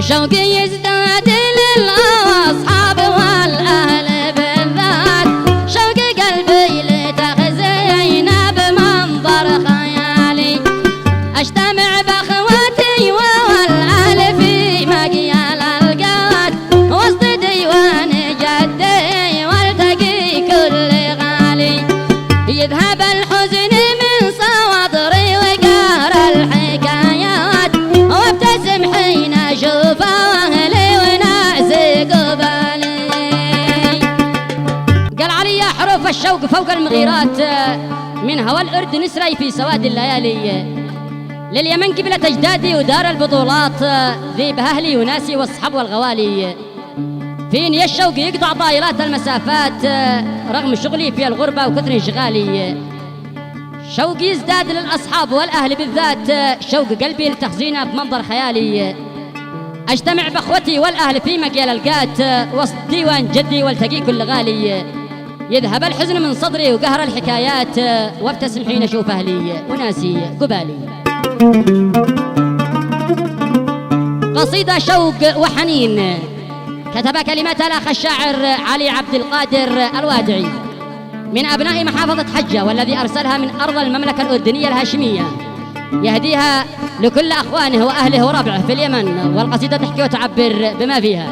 شوقي يزداد للأصحاب والأهل بالذات، شوقي قلبي لتخزينا بمنظر خيالي، أجتمع بأخواتي والأهل في مقيال القات، وسط ديوان جدي والتقي كل غالي، يذهب الحزن من صدري وقهر الحكايات، وابتسم حين اشوف اهلي وناسي قبالي. قال علي حروف الشوق فوق المغيرات، من هوى الأرض نسري في سواد الليالي، لليمن قبلة أجدادي ودار البطولات، ذيب أهلي وناسي والصحب والغوالي، فيني الشوق يقطع طائلات المسافات، رغم شغلي في الغربة وكثر انشغالي، شوقي يزداد للأصحاب والأهل بالذات، شوق قلبي لتخزينه بمنظر خيالي، أجتمع بأخوتي والأهل في مقيال القات، وسط ديوان جدي والتقي كل غالي، يذهب الحزن من صدري وقهر الحكايات، وابتسم حين أشوف أهلي وناسي قبالي. قصيدة شوق وحنين كتب كلمات الأخ الشاعر علي عبد القادر الوادعي، من أبناء محافظة حجة، والذي أرسلها من أرض المملكة الأردنية الهاشمية، يهديها لكل أخوانه وأهله وربعه في اليمن، والقصيدة تحكي وتعبر بما فيها.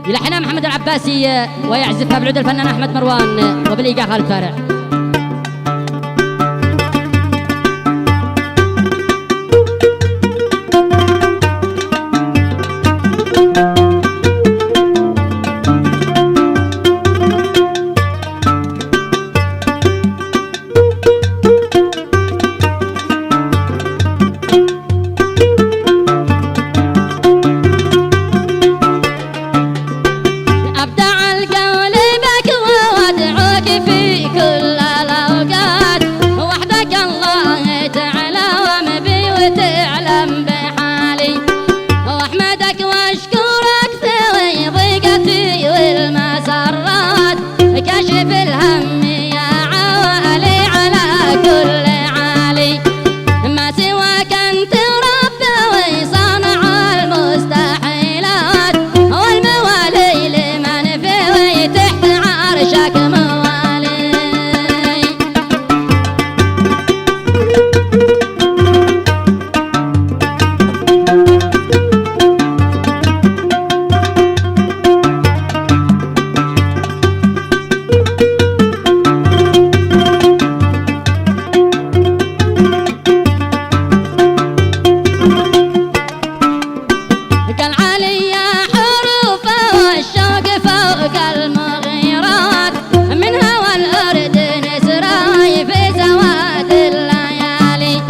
يلحنها محمد العباسي ويعزفها بالعود الفنان أحمد مروان وبالإيقاع خالد فارع. كاشف الهم يا عوالي على كل عالي، ما سواك انت رب وصانع المستحيلات، والموالي لمن في تحت عرشك موالي. المغيرات من هوى الأرض نسراي في سواد الليالي،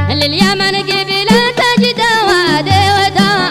لليمن قبلة تجد وادي ودار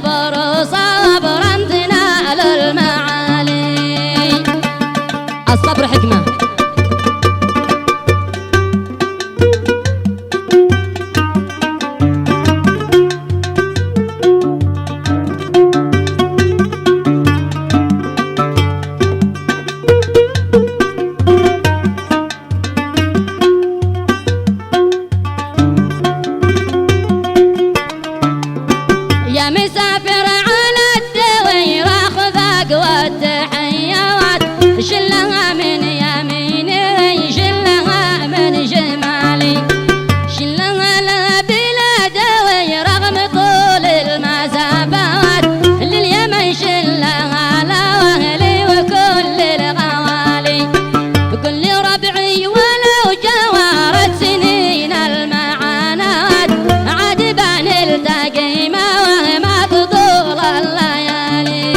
اصبر صبرا تنال المعالي. الصبر حكمة. يا مسافر على الدوير خذ اقوى التحيات، شلها من يميني شلها من شمالي، شلها لبلاد رغم طول المسافات، لليمن شلها لاهلي وكل الغوالي، كل ربعي ولو جوارت سنين المعانات، عاد بنلتقي مهما تطول الليالي.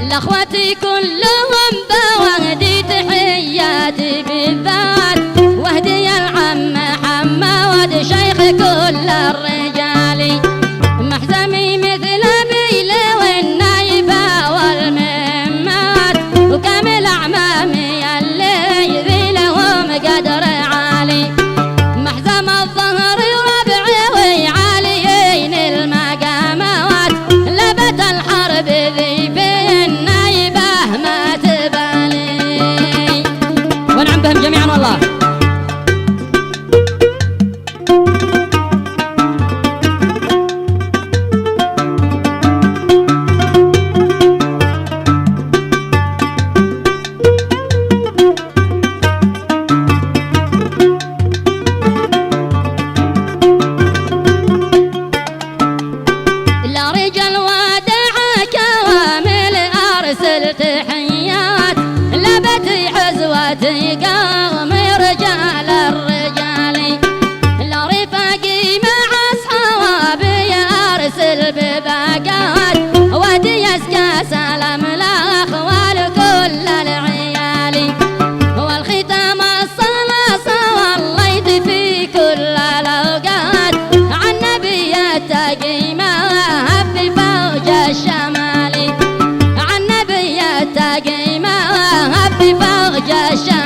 لاخواتي كلهم بوهدي تحياتي بالذات، وهدي العم حماد شيخ كل الرجال، محزمي مثل بيلي والنايبة والمهمات، وكامل أعمامي اللي ذي لهم قدر عالي، محزم الظهر ربعي وعاليين المقامات، لبت الحرب ذي بالنايبة ما تبالي. ونعم بهم جميعا والله. لا رجال ودع كوامل أرسل تحيات، لبت حزوتي قوم رجال الرجال، لا رفاقي مع أصحابي أرسل بباقات، ودي أزكى سلام الأخوال كل العيال، والختام الصلاة صليت في كل الأوقات، عن نبي التقي ما في فوج الشمال، عن نبي التقي ما في فوج الشمال.